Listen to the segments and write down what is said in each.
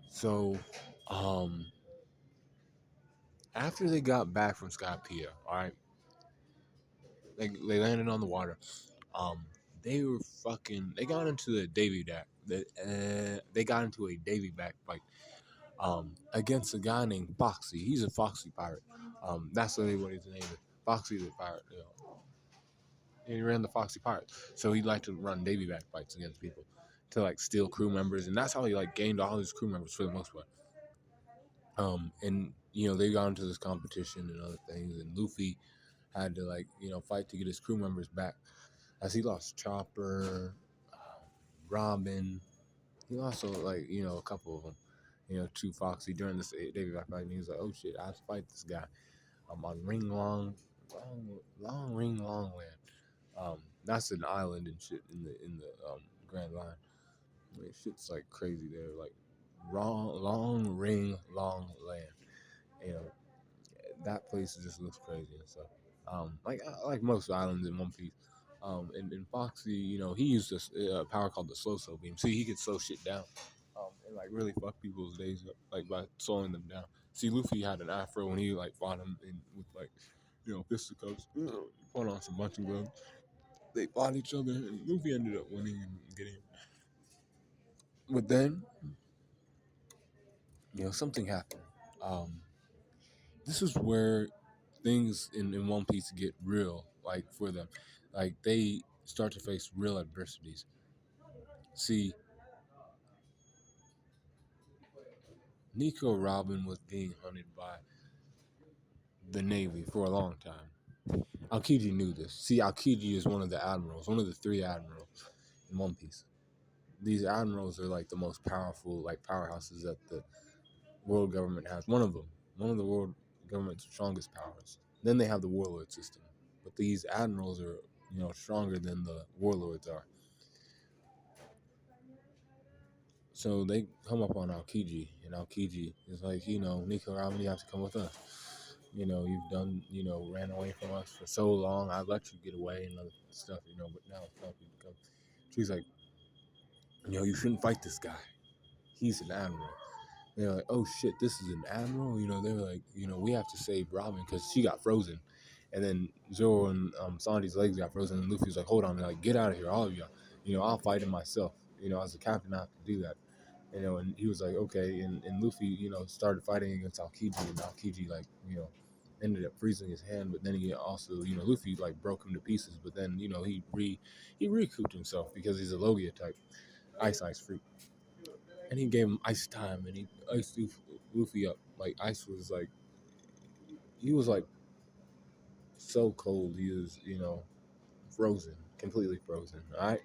So, um, after they got back from Skypiea, all right, they landed on the water. Um, they were fucking. They got into a Davy back. They got into a Davy back fight. Against a guy named Foxy. He's a Foxy pirate. That's literally what his name is. Foxy the pirate. And he ran the Foxy pirate. So he liked to run Davy back fights against people to like steal crew members, and that's how he like gained all his crew members for the most part. And they got into this competition and other things, and Luffy had to like fight to get his crew members back, as he lost Chopper, Robin. He lost like a couple of them. To Foxy during this Davy back fight, and he was like, "Oh shit, I have to fight this guy." On Long Land. That's an island and shit in the Grand Line. I mean, shit's like crazy there, like long land. You know, that place just looks crazy and stuff. Like most islands in One Piece. And Foxy, he used this power called the slow beam. See, he could slow shit down, and like really fuck people's days up, like by slowing them down. See, Luffy had an afro when he like fought him with like fisticuffs, put on some bunching gloves. They fought each other, and Luffy ended up winning and getting him. But then, something happened. Um, this is where things in One Piece get real, like for them. Like they start to face real adversities. See, Nico Robin was being hunted by the Navy for a long time. Aokiji knew this. See, Aokiji is one of the admirals, one of the three admirals in One Piece. These admirals are like the most powerful, like powerhouses that the world government has. One of the world government's strongest powers. Then they have the warlord system, but these admirals are stronger than the warlords are. So they come up on Aokiji, and Aokiji is like, Nico Robin, you have to come with us. You've done, ran away from us for so long. I let you get away and other stuff, but now it's time for you to come. She's like, you shouldn't fight this guy. He's an admiral. They're like, oh shit, this is an admiral. They're like, we have to save Robin because she got frozen. And then Zoro and Sanji's legs got frozen, and Luffy's like, hold on, they're like, get out of here, all of you. I'll fight him myself. As a captain, I have to do that. And he was like, okay. And Luffy, started fighting against Aokiji, and Aokiji, like, ended up freezing his hand. But then he also, Luffy, like, broke him to pieces. But then, he recouped himself because he's a Logia type, ice fruit. And he gave him ice time, and he iced Luffy up. Like, ice was like, he was like so cold. He was, frozen, completely frozen. All right.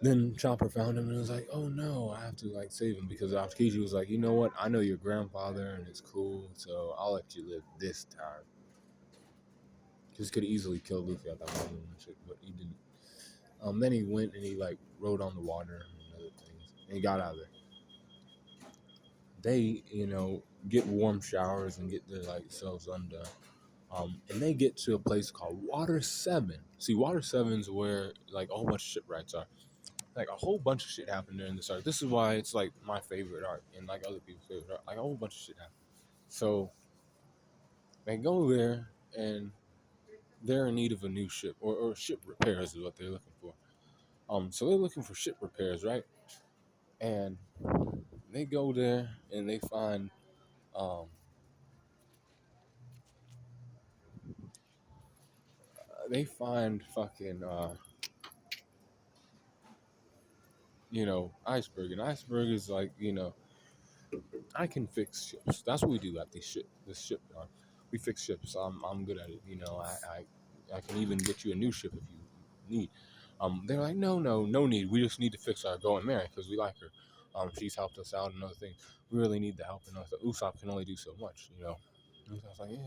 Then Chopper found him and was like, "Oh no, I have to like save him," because Aokiji was like, "You know what? I know your grandfather and it's cool, so I'll let you live this time." Just could easily kill Luffy at that moment and shit, but he didn't. Then he went and he like rode on the water and other things, and he got out of there. They, get warm showers and get their like selves undone. And they get to a place called Water 7. See, Water 7's where like a whole bunch of shipwrights are. Like a whole bunch of shit happened during this arc. This is why it's like my favorite arc and like other people's favorite arc. Like a whole bunch of shit happened. So they go there and they're in need of a new ship or ship repairs is what they're looking for. So they're looking for ship repairs, right? And they go there and um they find fucking Iceberg, and Iceberg is like, I can fix ships. That's what we do at this ship yard. We fix ships. I'm good at it. I can even get you a new ship if you need. They're like, no need. We just need to fix our going Mary because we like her. She's helped us out and other things. We really need the help. And Usopp can only do so much. Usopp's like, yeah.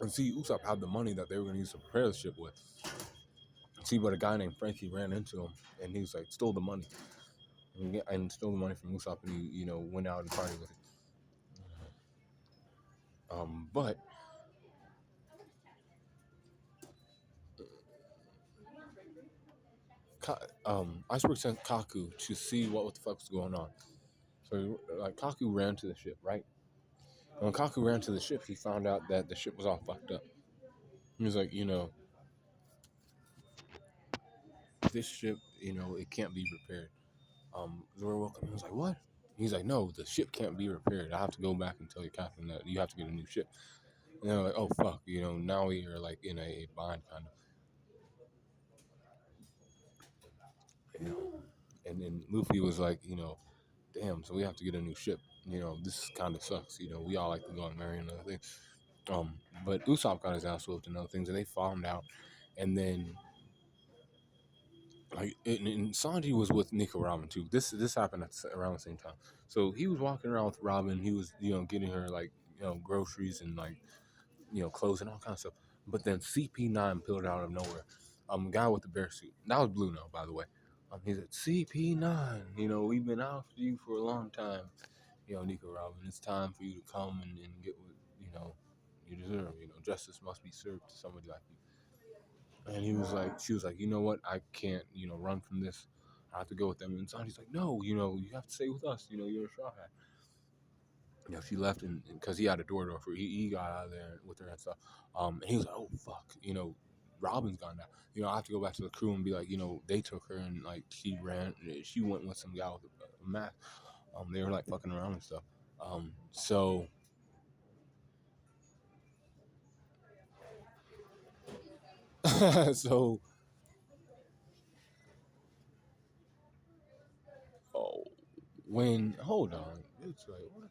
And see, Usopp had the money that they were going to use to prepare the ship with. See, but a guy named Frankie ran into him, and he was like, stole the money. And stole the money from Usopp, and he, went out and partied with it. But Iceberg sent Kaku to see what the fuck was going on. So like Kaku ran to the ship, right? And when Kaku ran to the ship, he found out that the ship was all fucked up. He was like, this ship, it can't be repaired. Zoro woke up and was like, what? He's like, no, the ship can't be repaired. I have to go back and tell your captain that you have to get a new ship. And they're like, oh fuck, now we are like in a bind kind of, you know. And then Luffy was like, damn, so we have to get a new ship. This kind of sucks. We all like to go and marry another thing. Um, but Usopp got his ass whooped and other things, and they farmed out. And then like and Sanji was with Nico Robin too. This happened around the same time. So he was walking around with Robin. He was getting her like groceries and like clothes and all kinds of stuff. But then CP9 peeled out of nowhere. Guy with the bear suit. That was Blue Note, by the way. He said, CP9, we've been after you for a long time. Nico Robin, it's time for you to come and get what, you deserve. Justice must be served to somebody like you. And she was like, you know what? I can't, run from this. I have to go with them. And Sanji's like, no, you have to stay with us. You're a straw hat. She left and because he had a door for he got out of there with her and stuff. And he was like, oh fuck, Robin's gone now. I have to go back to the crew and be like, they took her and like she went with some guy with a mask. They were like fucking around and stuff. So so oh, when hold on, it's like what?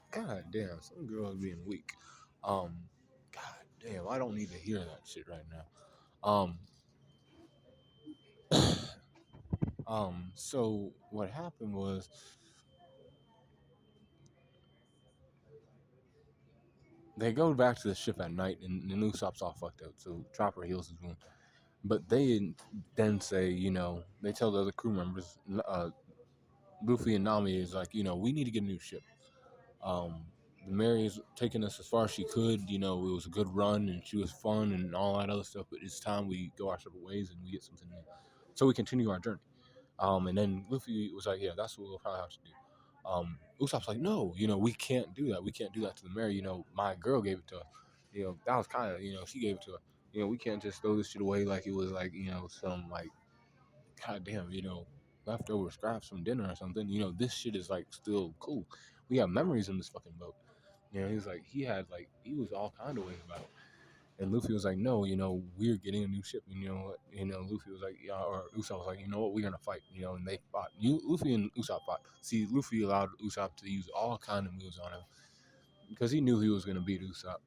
God damn, some girls being weak. Um, God damn, I don't need to hear that shit right now. So what happened was they go back to the ship at night, and the new Usopp's all fucked up. So Chopper heals his wound, but they then say, they tell the other crew members, Luffy and Nami is like, we need to get a new ship. Um, the Mary's taking us as far as she could. It was a good run and she was fun and all that other stuff. But it's time we go our separate ways and we get something new. So we continue our journey. And then Luffy was like, yeah, that's what we'll probably have to do. Usopp's like, no, we can't do that. We can't do that to the Mary. My girl gave it to us. That was kind of, she gave it to us. We can't just throw this shit away like it was like, some like, goddamn, leftover scraps from dinner or something. This shit is like still cool. We have memories in this fucking boat. He was like, he was all kind of ways about it. And Luffy was like, no, we're getting a new ship. And you know what? Luffy was like, yeah, or Usopp was like, you know what, we're gonna fight. And they fought. Luffy and Usopp fought. See, Luffy allowed Usopp to use all kind of moves on him because he knew he was gonna beat Usopp.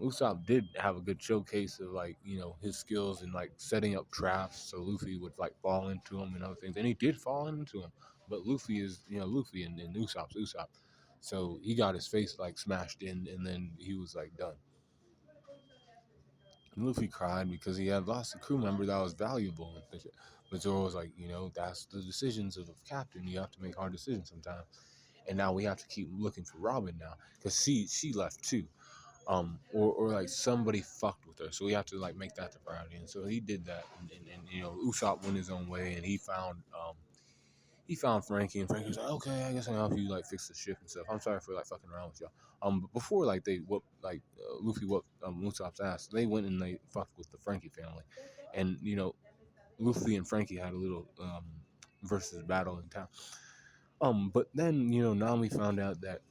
Usopp did have a good showcase of like his skills in like setting up traps so Luffy would like fall into him and other things, and he did fall into him. But Luffy is Luffy and Usopp's Usopp, so he got his face like smashed in, and then he was like done. And Luffy cried because he had lost a crew member that was valuable and shit. But Zoro was like, that's the decisions of the captain. You have to make hard decisions sometimes. And now we have to keep looking for Robin now because she left too. Or like somebody fucked with her, so we have to like make that the priority. And so he did that, and Usopp went his own way, and he found Frankie, and Frankie was like, okay, I guess I can help you like fix the ship and stuff. I'm sorry for like fucking around with y'all. But before like they whooped like Luffy whooped Usopp's ass, they went and they fucked with the Frankie family, and Luffy and Frankie had a little versus battle in town. But then Nami found out that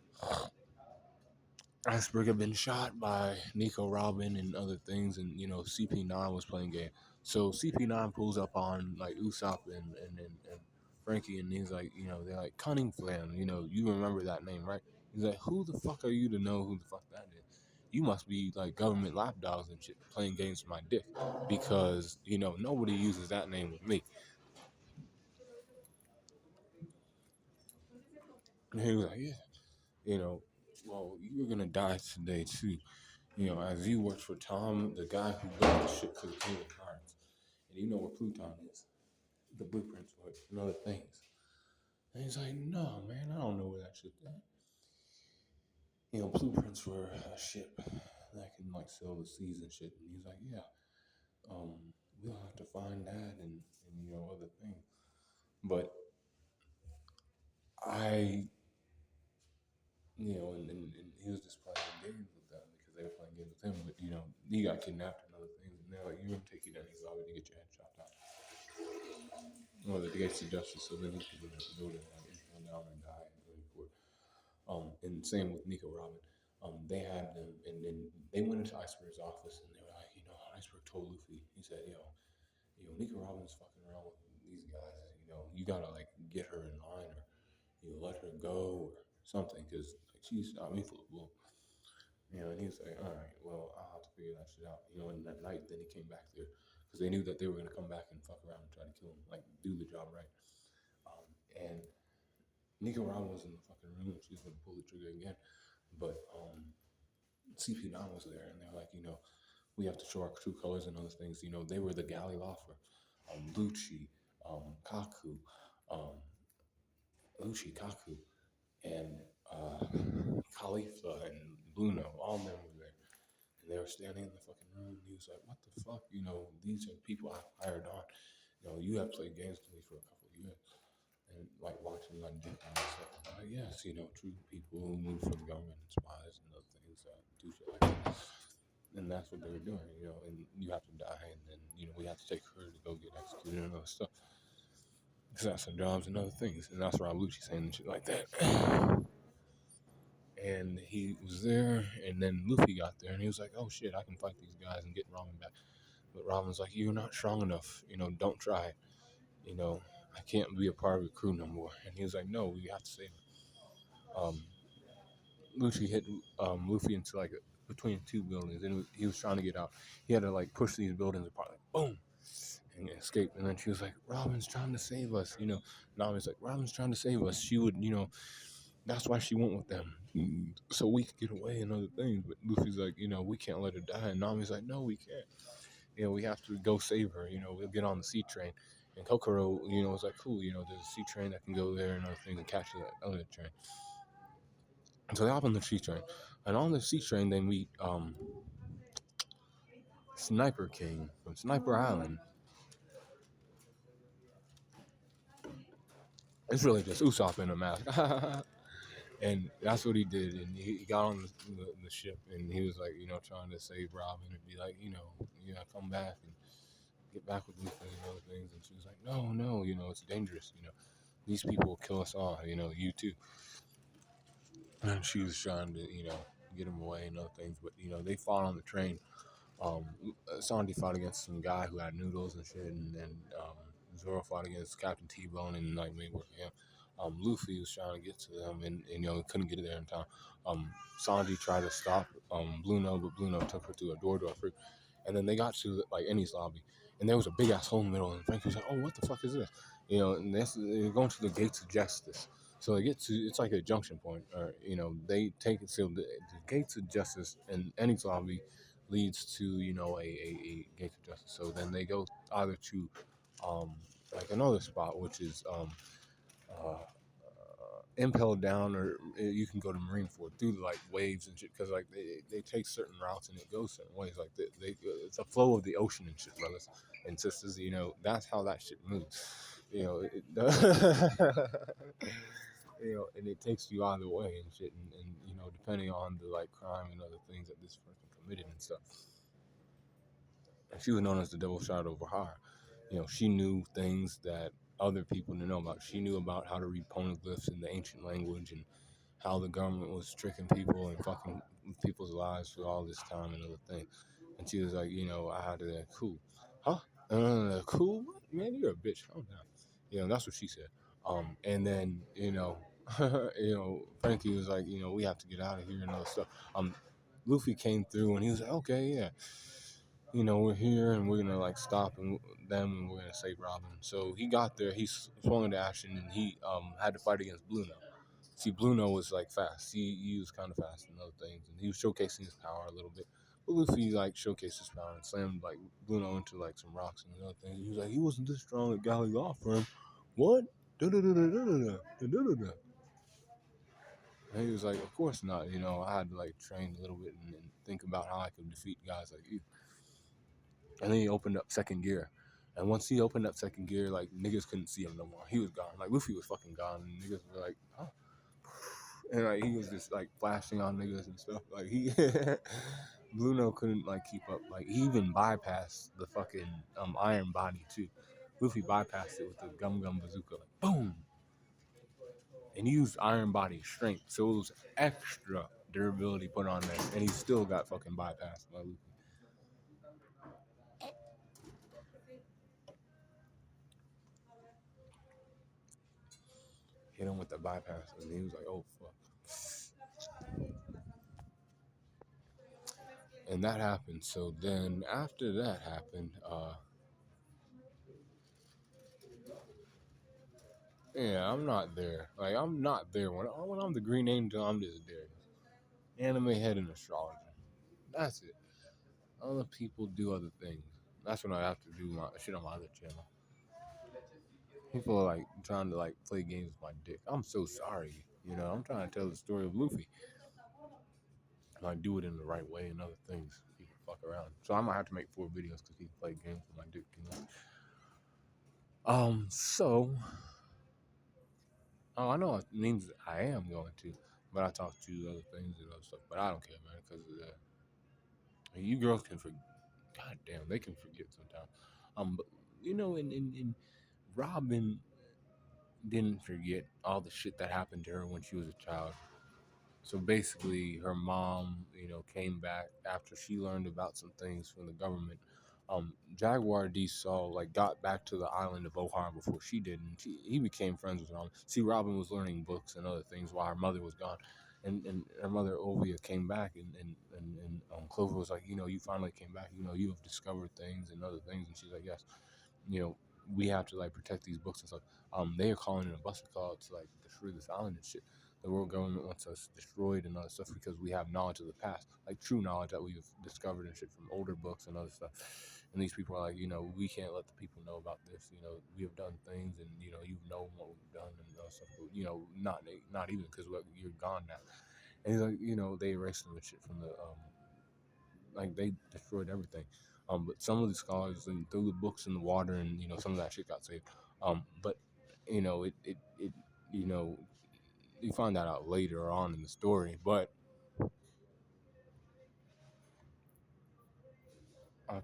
Iceberg had been shot by Nico Robin and other things, and CP9 was playing game. So CP9 pulls up on like Usopp and Frankie, and he's like, they're like Cunning Flam. You remember that name, right? He's like, who the fuck are you to know who the fuck that is? You must be like government lapdogs and shit playing games with my dick, because nobody uses that name with me. And he was like, yeah, well, you're gonna die today too. As you worked for Tom, the guy who built the ship for the King of Pirates. And you know where Pluton is. The blueprints for it and other things. And he's like, no, man, I don't know where that ship is at. Blueprints for a ship that can like sail the seas and shit. And he's like, yeah. we'll have to find that and other things. But I, and he was just playing games with them because they were playing games with him. But he got kidnapped and other things, and they're like, "You're gonna take you down these lobby to get your head chopped off." Well, the gates of justice, so they look people in the building like you fall down and die and really for it. And same with Nico Robin. They had them, and then they went into Iceberg's office, and they were like, Iceberg told Luffy, he said, Nico Robin's fucking around with these guys. You gotta like get her in line, or let her go, or something, because like she's me full of bull. And he was like, all right, well, I'll have to figure that shit out. And that night, then he came back there because they knew that they were gonna come back and fuck around and try to kill him, like do the job right. And Nico Robin was in the fucking room. She was gonna pull the trigger again, but CP9 was there, and they're like, we have to show our true colors and other things. They were the galley lawfer, Lucci, Kaku, um, Kaku, and Khalifa and Bruno. All of them were there, and they were standing in the fucking room. And he was like, "What the fuck? These are people I hired on. You have played games with me for a couple of years." And like watching like Dick and stuff. Yes, true people who move for the government and spies and other things that do shit like that. And that's what they were doing, and you have to die, and then, we have to take her to go get executed and other stuff. Assassin jobs and other things. And that's Rob Lucci saying shit like that. And he was there, and then Luffy got there, and he was like, oh shit, I can fight these guys and get Robin back. But Robin's like, you're not strong enough, don't try. I can't be a part of your crew no more. And he was like, no, we have to save her. Luffy hit Luffy into like between two buildings, and he was trying to get out. He had to like push these buildings apart, like boom, and escape. And then she was like, "Robin's trying to save us," Nami's like, "Robin's trying to save us. She would, that's why she went with them, so we could get away and other things." But Luffy's like, we can't let her die. And Nami's like, "No, we can't. We have to go save her. We'll get on the sea train." And Kokoro, was like, "Cool. There's a sea train that can go there and other things and catch that other train." So they hop on the sea train, and on the sea train they meet Sniper King from Sniper Island. It's really just Usopp in a mask, and that's what he did. And he got on the ship, and he was like, trying to save Robin and be like, come back and get back with Luffy and other things. And she was like, no, no, it's dangerous. These people will kill us all. You too. And she was trying to, get him away and other things, but they fought on the train. Um, Sandy fought against some guy who had noodles and shit, and then Zoro fought against Captain T-Bone and like made work for him. Luffy was trying to get to them, and couldn't get there in time. Sanji tried to stop Bluno, but Bluno took her through a door to a fruit. And then they got to like Ennie's lobby, and there was a big ass hole in the middle. And Frankie was like, "Oh, what the fuck is this?" And they're going to the gates of justice. So they get to, it's like a junction point, or they take it. So the gates of justice and Ennie's lobby leads to a gate of justice. So then they go either to like another spot, which is uh, impel down, or you can go to Marineford through the like waves and shit, because like they take certain routes and it goes certain ways, like it's a flow of the ocean and shit, brothers and sisters. That's how that shit moves. It and it takes you either way and shit, and depending on the like crime and other things that this person committed and stuff. And she was known as the Double Shadow of O'Hara. She knew things that other people didn't know about. She knew about how to read poneglyphs in the ancient language, and how the government was tricking people and fucking people's lives for all this time and other things. And she was like, I had to, cool. Huh? Cool? Man, you're a bitch. Calm down. That's what she said. And then, Frankie was like, we have to get out of here and other stuff. Luffy came through and he was like, okay, yeah, we're here and we're gonna like stop them and we're gonna save Robin. So he got there, he swung into action, and he had to fight against Bluno. See, Bluno was like fast. He was kind of fast and other things, and he was showcasing his power a little bit. But Luffy like showcased his power and slammed like Bluno into like some rocks and other things. He was like, he wasn't this strong at Galley Law Firm. What? Da-da-da-da-da-da-da-da-da-da. And he was like, of course not. I had to like train a little bit and think about how I could defeat guys like you. And then he opened up second gear. And once he opened up second gear, like niggas couldn't see him no more. He was gone. Like Luffy was fucking gone. And niggas were like, oh. And like he was just like flashing on niggas and stuff. Like he Bluno couldn't like keep up. Like he even bypassed the fucking iron body too. Luffy bypassed it with the gum gum bazooka. Like boom. And he used iron body strength. So it was extra durability put on there. And he still got fucking bypassed by Luffy. Hit him with the bypass, and he was like, "Oh fuck!" And that happened. So then, after that happened, yeah, I'm not there. Like I'm not there when I'm the Green Angel. I'm just Darius, anime head and astrologer. That's it. Other people do other things. That's when I have to do my shit on my other channel. People are like trying to like play games with my dick. I'm so sorry. I'm trying to tell the story of Luffy. And I do it in the right way and other things. People fuck around. So I might have to make 4 videos because people play games with my dick. So I know it means I am going to, but I talk to other things and other stuff. But I don't care, man, because you girls can forget. God damn, they can forget sometimes. But in Robin didn't forget all the shit that happened to her when she was a child. So basically, her mom, came back after she learned about some things from the government. Jaguar D Saw got back to the island of Ohar before she did, and he became friends with Robin. See, Robin was learning books and other things while her mother was gone, and her mother Ovia came back, and Clover was like, you finally came back. You have discovered things and other things, and she's like, yes, you know, we have to protect these books and stuff. They are calling in a buster call to destroy this island and shit. The world government wants us destroyed and other stuff because we have knowledge of the past, true knowledge that we've discovered and shit from older books and other stuff. And these people are like, we can't let the people know about this. We have done things, and you've known what we've done and other stuff. But, not even because you're gone now. And he's like, they erased them and shit from the they destroyed everything. But some of the scholars and threw the books in the water, and some of that shit got saved. But it you know you find that out later on in the story. But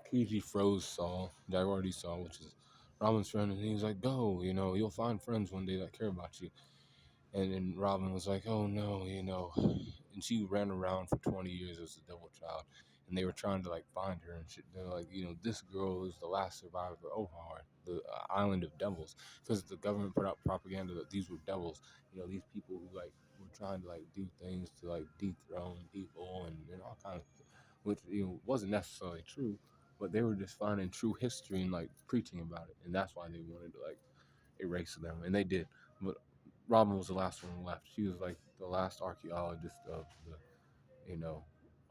Kiji froze Saul, Jaguar D Saul, which is Robin's friend, and he's like, "Go, you'll find friends one day that care about you." And then Robin was like, "Oh no," and she ran around for 20 years as a devil child, and they were trying to find her and shit. They're like, this girl is the last survivor of Ohar, the island of devils, because the government put out propaganda that these were devils. These people who were trying to do things to dethrone people and all kinds of stuff, which wasn't necessarily true, but they were just finding true history and preaching about it, and that's why they wanted to erase them, and they did. But Robin was the last one left. She was the last archaeologist of the,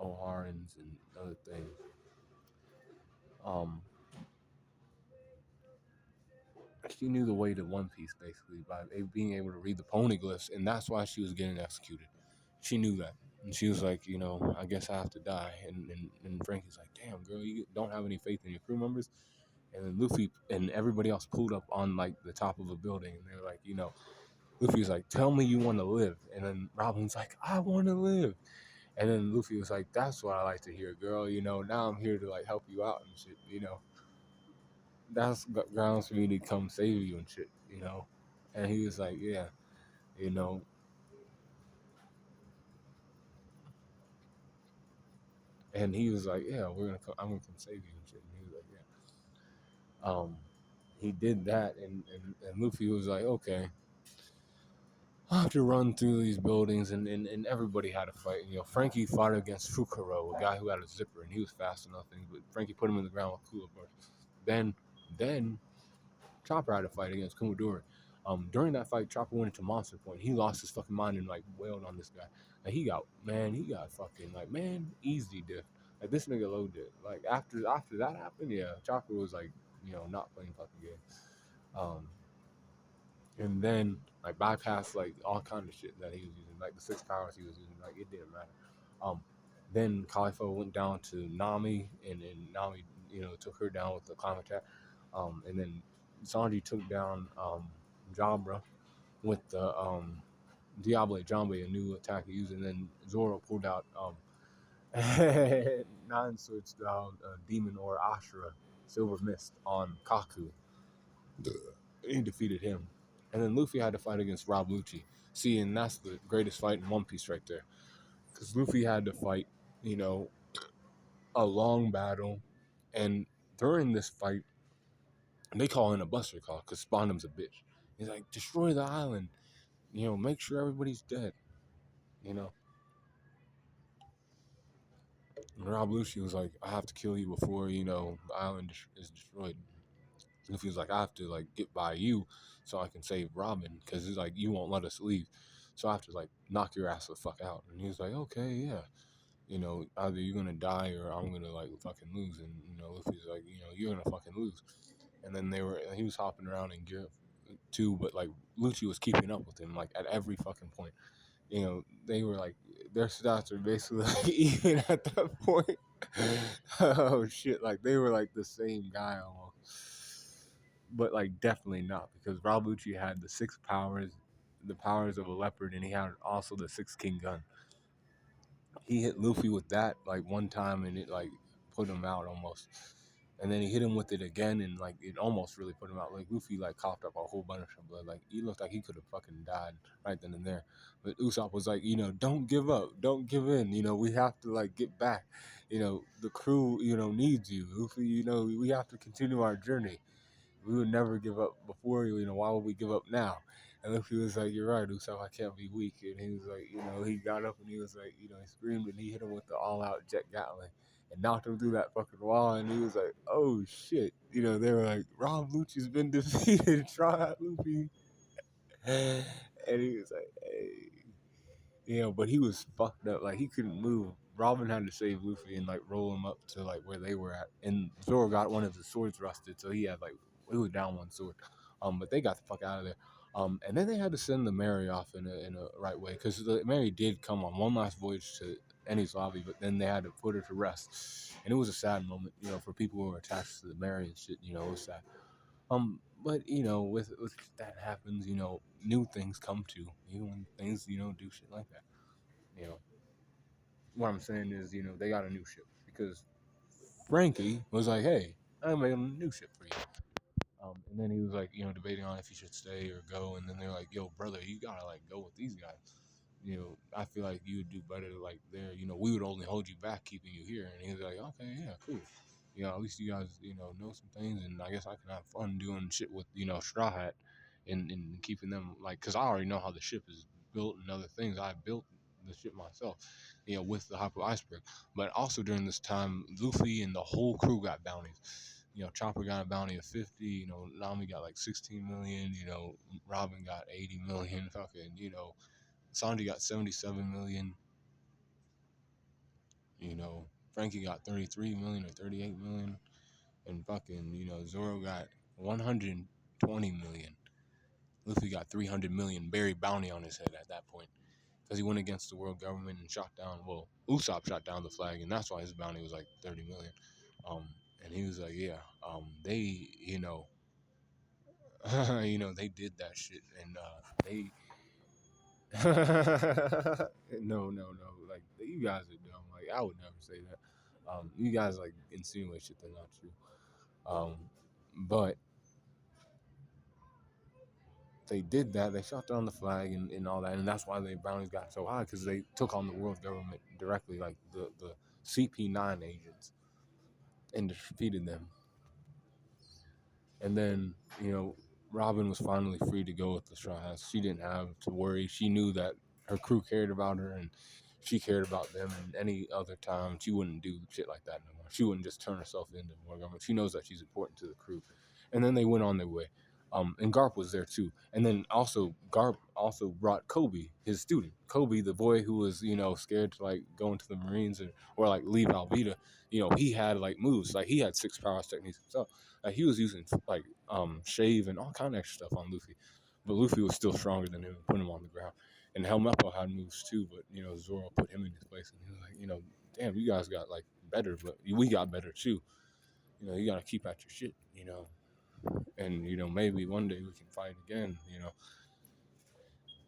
Oharans and other things. Um, she knew the way to One Piece basically by being able to read the poneglyphs, and that's why she was getting executed. She knew that, and she was like, I guess I have to die. And Frankie's like, damn girl, you don't have any faith in your crew members. And then Luffy and everybody else pulled up on the top of a building, and they're like, Luffy's like, tell me you want to live. And then Robin's like, I want to live. And then Luffy was like, that's what I like to hear, girl. Now I'm here to help you out and shit. That's grounds for me to come save you and shit. And he was like, yeah, you know. And he was like, yeah, I'm gonna come save you and shit. And he was like, yeah. He did that, and Luffy was like, okay. I have to run through these buildings, and everybody had a fight. Frankie fought against Fukuro, a guy who had a zipper, and he was fast enough. But Frankie put him in the ground with cooler burst. Then Chopper had a fight against Kumadori. During that fight, Chopper went into Monster Point. He lost his fucking mind and wailed on this guy. And he got fucking easy diff. This nigga low did. After that happened, yeah, Chopper was not playing fucking games. And then bypass all kind of shit that he was using, the 6 powers he was using, it didn't matter. Then Califo went down to Nami, and Nami, took her down with the climb attack. And then Sanji took down Jabra with the Diable Jambe, a new attack he used, and then Zoro pulled out nine sword style demon or Ashura Silver Mist on Kaku. He defeated him. And then Luffy had to fight against Rob Lucci. See, and that's the greatest fight in One Piece right there. Because Luffy had to fight, you know, a long battle. And during this fight, they call in a Buster Call because Spondum's a bitch. He's like, destroy the island. Make sure everybody's dead. You know. And Rob Lucci was like, I have to kill you before, the island is destroyed. Luffy was like, I have to, like, get by you so I can save Robin because it's like, you won't let us leave. So I have to, like, knock your ass the fuck out. And he was like, okay, yeah. Either you're going to die or I'm going to, like, fucking lose. And, Luffy's like, you're going to fucking lose. And then he was hopping around in gear too, but, like, Lucci was keeping up with him, like, at every fucking point. They were like, their stats are basically like even at that point. Oh shit, like they were like the same guy almost. But like definitely not, because Rob Lucci had the six powers, the powers of a leopard, and he had also the six king gun. He hit Luffy with that like one time and it like put him out almost. And then he hit him with it again and like it almost really put him out. Like Luffy like coughed up a whole bunch of blood. Like he looked like he could have fucking died right then and there. But Usopp was like, don't give up, don't give in. We have to like get back. The crew, needs you. Luffy, we have to continue our journey. We would never give up before, why would we give up now? And Luffy was like, you're right, Usopp, I can't be weak. And he was like, he got up and he was like, he screamed and he hit him with the all-out Jet Gatling and knocked him through that fucking wall. And he was like, oh, shit. They were like, Rob Lucci's been defeated. Try out Luffy. And he was like, hey. But he was fucked up. Like, he couldn't move. Robin had to save Luffy and, like, roll him up to, like, where they were at. And Zoro got one of his swords rusted, so he had, like, he was down one sword. But they got the fuck out of there. And then they had to send the Mary off in a right way, because the Mary did come on one last voyage to Enies Lobby, but then they had to put her to rest. And it was a sad moment, for people who were attached to the Mary and shit, it was sad. But with that happens, new things come to, when things, do shit like that. What I'm saying is, they got a new ship because Frankie was like, hey, I'm making a new ship for you. And then he was like, debating on if he should stay or go. And then they're like, yo, brother, you gotta like go with these guys. I feel like you would do better like there. We would only hold you back, keeping you here. And he was like, okay, yeah, cool. At least you guys, know some things. And I guess I can have fun doing shit with, Straw Hat and keeping them like, because I already know how the ship is built and other things. I built the ship myself, with the Hyper Iceberg. But also during this time, Luffy and the whole crew got bounties. Chopper got a bounty of 50, Nami got like 16 million, Robin got 80 million, fucking, Sanji got 77 million, Frankie got 33 million or 38 million, and fucking, Zoro got 120 million. Luffy got 300 million buried bounty on his head at that point. Because he went against the world government and shot down, Usopp shot down the flag, and that's why his bounty was like 30 million. And he was like, yeah, they, they did that shit, and they, no, like you guys are dumb. Like I would never say that. You guys like insinuate shit that's not true. But they did that. They shot down the flag and all that, and that's why their bounties got so high, because they took on the world government directly, like the CP9 agents, and defeated them. And then, Robin was finally free to go with the Straw Hats. She didn't have to worry. She knew that her crew cared about her and she cared about them. And any other time, she wouldn't do shit like that no more. She wouldn't just turn herself into more government. She knows that she's important to the crew. And then they went on their way. And Garp was there too. And then also Garp also brought Kobe, his student. Kobe, the boy who was, scared to like go into the Marines or like leave Alvita. He had like moves. Like he had six powers techniques himself. Like he was using like shave and all kind of extra stuff on Luffy. But Luffy was still stronger than him and put him on the ground. And Helmeppo had moves too, but Zoro put him in his place, and he was like, damn, you guys got like better, but we got better too. you gotta keep at your shit, and maybe one day we can fight again,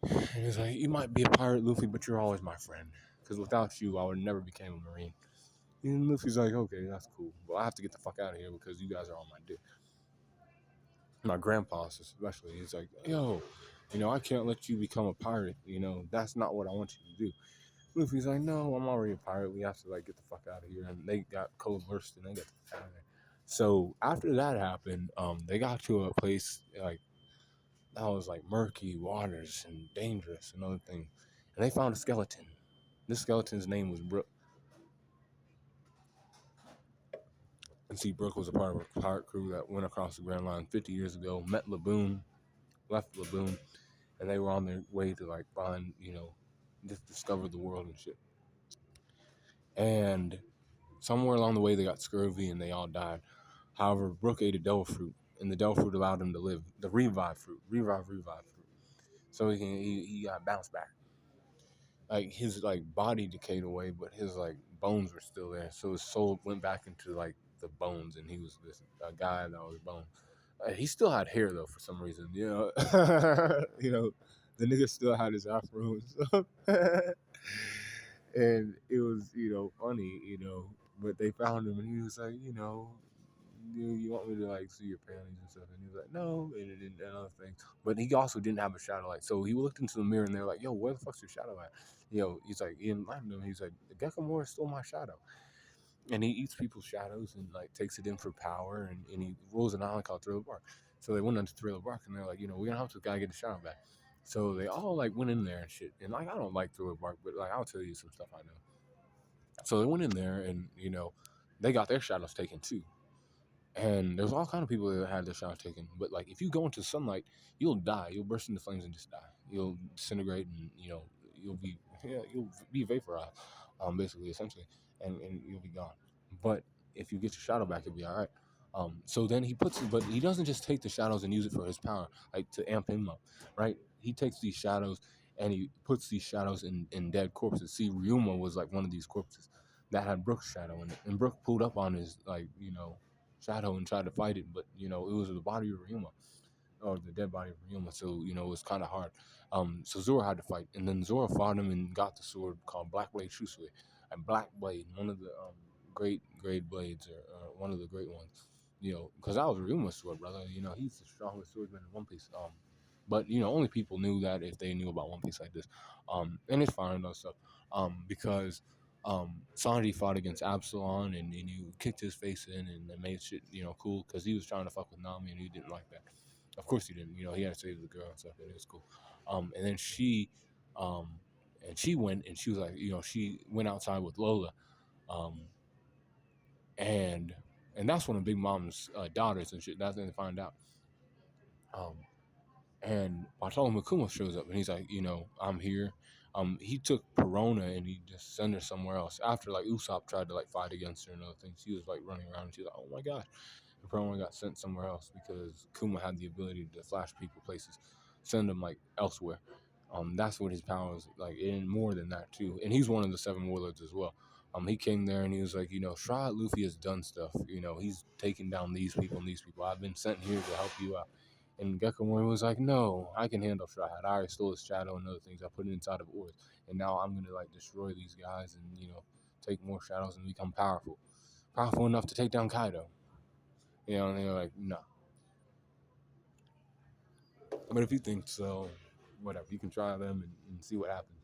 And he's like, you might be a pirate, Luffy, but you're always my friend, because without you, I would never became a marine. And Luffy's like, okay, that's cool, but I have to get the fuck out of here because you guys are on my dick. My grandpa especially, he's like, yo, I can't let you become a pirate. That's not what I want you to do. Luffy's like, no, I'm already a pirate. We have to like get the fuck out of here. And they got coerced and they got the fuck out of there. So after that happened, they got to a place like that was like murky waters and dangerous and other things. And they found a skeleton. This skeleton's name was Brook. And see, Brook was a part of a pirate crew that went across the Grand Line 50 years ago, met Laboon, left Laboon, and they were on their way to like find, just discover the world and shit. And somewhere along the way, they got scurvy and they all died. However, Brook ate a devil fruit, and the devil fruit allowed him to live. The revive fruit, revive fruit. So he got bounced back. Like his like body decayed away, but his like bones were still there. So his soul went back into like the bones, and he was this guy that was bones. He still had hair though for some reason, the nigga still had his afro and stuff, and it was funny, But they found him, and he was like, you want me to like see your panties and stuff? And he was like, no, and other things. But he also didn't have a shadow light, so he looked into the mirror, and they're like, yo, where the fuck's your shadow at? He's like, he enlightened him. He's like, the Gekamora stole my shadow. And he eats people's shadows and like takes it in for power, and he rules an island called Thriller Bark. So they went onto Thriller Bark, and they're like, we're gonna help this guy get the shadow back. So they all like went in there and shit. And like I don't like Thriller Bark, but like I'll tell you some stuff I know. So they went in there, and they got their shadows taken too. And there's all kind of people that had their shadows taken. But like if you go into sunlight, you'll die. You'll burst into flames and just die. You'll disintegrate, and you'll be you'll be vaporized, basically, essentially, and you'll be gone. But if you get your shadow back, it'll be all right. So then but he doesn't just take the shadows and use it for his power, like to amp him up, right? He takes these shadows and he puts these shadows in dead corpses. See, Ryuma was like one of these corpses that had Brook's shadow in it, and Brook pulled up on his like shadow and tried to fight it, but it was the body of Ryuma, or the dead body of Ryuma, so it was kind of hard. So Zoro had to fight, and then Zoro fought him and got the sword called Black Blade Shusui, and Black Blade, one of the great blades, or one of the great ones, because that was Ryuma's sword, brother. He's the strongest swordsman in One Piece. But only people knew that if they knew about One Piece like this, and it's fine and stuff, because Sanji fought against Absalom, and he kicked his face in and made shit cool because he was trying to fuck with Nami and he didn't like that. Of course he didn't. He had to save the girl and stuff, and it was cool. And then um, she went and she was like, she went outside with Lola, um, and that's one of Big Mom's daughters and shit. That's when they find out. Um, and Bartolome Kuma shows up and he's like, I'm here. He took Perona and he just sent her somewhere else. After like Usopp tried to like fight against her and other things, she was like running around and she's like, oh my gosh. And Perona got sent somewhere else because Kuma had the ability to flash people places, send them like elsewhere. That's what his power was like, and more than that too. And he's one of the seven warlords as well. He came there and he was like, Shroud Luffy has done stuff. He's taken down these people and these people. I've been sent here to help you out. And Gekamori was like, no, I can handle Shroud. I already stole his shadow and other things. I put it inside of Oars. And now I'm going to, like, destroy these guys and, take more shadows and become powerful. Powerful enough to take down Kaido. And they're like, no. But if you think so, whatever. You can try them and see what happens.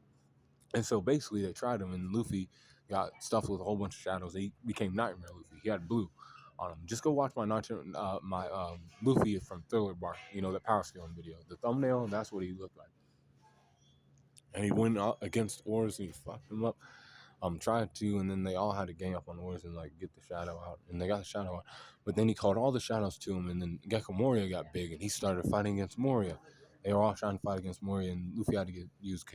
And so basically they tried him, and Luffy got stuffed with a whole bunch of shadows. He became Nightmare Luffy. He had blue on him. Just go watch my Luffy from Thriller Bark, the power scaling video. The thumbnail, that's what he looked like. And he went out against Oars and he fucked him up. Tried to, and then they all had to gang up on Oars and like get the shadow out, and they got the shadow out. But then he called all the shadows to him, and then Gecko Moria got big, and he started fighting against Moria. They were all trying to fight against Moria, and Luffy had to use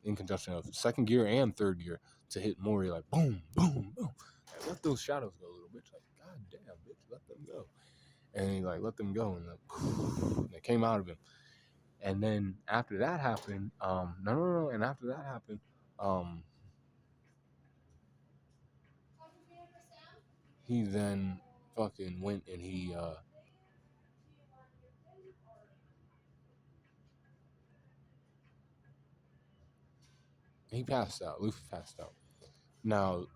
in conjunction of second gear and third gear to hit Moria like boom, boom, boom. Like, let those shadows go, little bitch. Like, god damn, bitch, let them go. And he like let them go, and like, they came out of him. And then after that happened, no, and after that happened, he then fucking went and he passed out. Luffy passed out. Now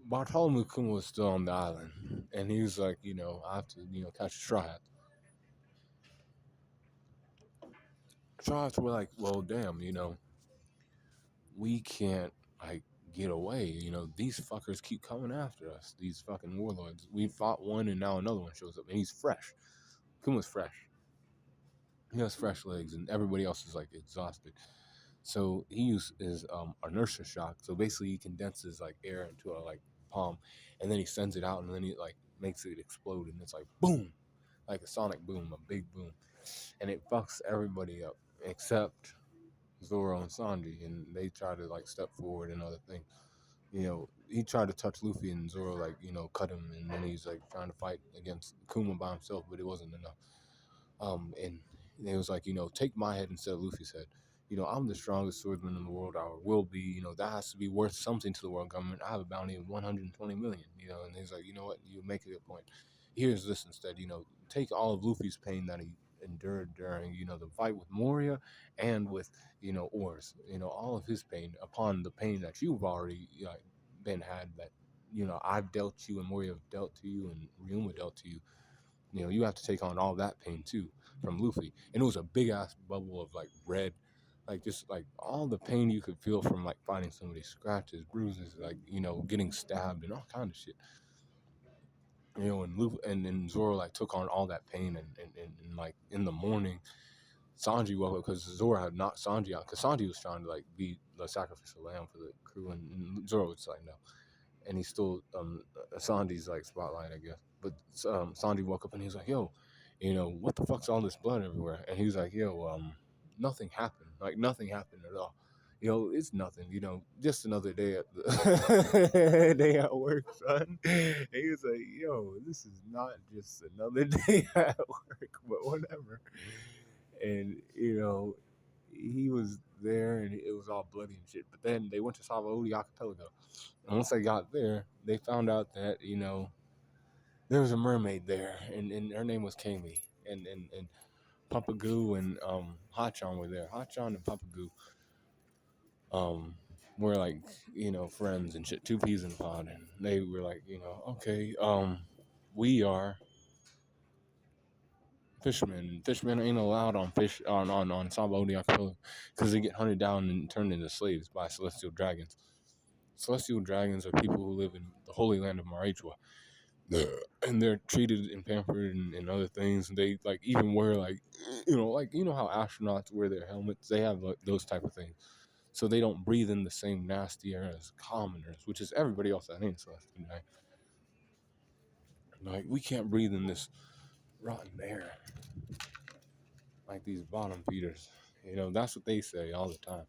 Bartholomew Kuma was still on the island, and he was like, I have to, catch a straw hat. Straw hats were like, well, damn, we can't like get away. These fuckers keep coming after us. These fucking warlords. We fought one, and now another one shows up, and he's fresh. Kuma's fresh. He has fresh legs, and everybody else is like exhausted. So he uses his inertia shock. So basically, he condenses like air into a like palm, and then he sends it out, and then he like makes it explode, and it's like boom, like a sonic boom, a big boom, and it fucks everybody up except Zoro and Sanji, and they try to like step forward and other things. He tried to touch Luffy, and Zoro like cut him, and then he's like trying to fight against Kuma by himself, but it wasn't enough. And it was like, take my head instead of Luffy's head. I'm the strongest swordsman in the world. I will be. That has to be worth something to the world government. I have a bounty of 120 million. And he's like, you know what? You make a good point. Here's this instead. Take all of Luffy's pain that he endured during, the fight with Moria and with, Oars. All of his pain upon the pain that you've already been had that, I've dealt to you and Moria have dealt to you and Ryuma dealt to you. You have to take on all that pain too from Luffy. And it was a big ass bubble of like red, like just like all the pain you could feel from like fighting somebody, scratches, bruises, like, getting stabbed and all kind of shit. And Luffy and Zoro like took on all that pain and like in the morning, Sanji woke up because Zoro had knocked Sanji out because Sanji was trying to like be the sacrificial lamb for the crew, and Zoro was like no. And he stole Sanji's like spotlight, I guess. But Sanji woke up and he was like, "Yo, what the fuck's all this blood everywhere?" And he was like, "Yo, nothing happened. Like nothing happened at all. It's nothing. Just another day at the day at work, son." And he was like, "Yo, this is not just another day at work, but whatever." And he was there, and it was all bloody and shit. But then they went to Sabaody Archipelago. And once they got there, they found out that, there was a mermaid there, and her name was Kami. And Papagu and Hachan were there. Hachan and Papagu were like, friends and shit, two peas in a pod. And they were like, okay, we are fishermen. Fishermen ain't allowed on Sabaody Archipelago because they get hunted down and turned into slaves by celestial dragons. Celestial dragons are people who live in the holy land of Marachua. And they're treated and pampered and other things. And they like even wear like how astronauts wear their helmets. They have like, those type of things, so they don't breathe in the same nasty air as commoners, which is everybody else that ain't celestial dragon. Like we can't breathe in this rotten air like these bottom feeders. That's what they say all the time.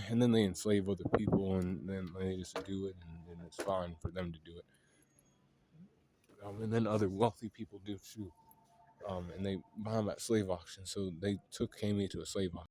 And then they enslave other people, and then they just do it, and it's fine for them to do it. And then other wealthy people do too. And they buy them at slave auction. So they took Kami to a slave auction.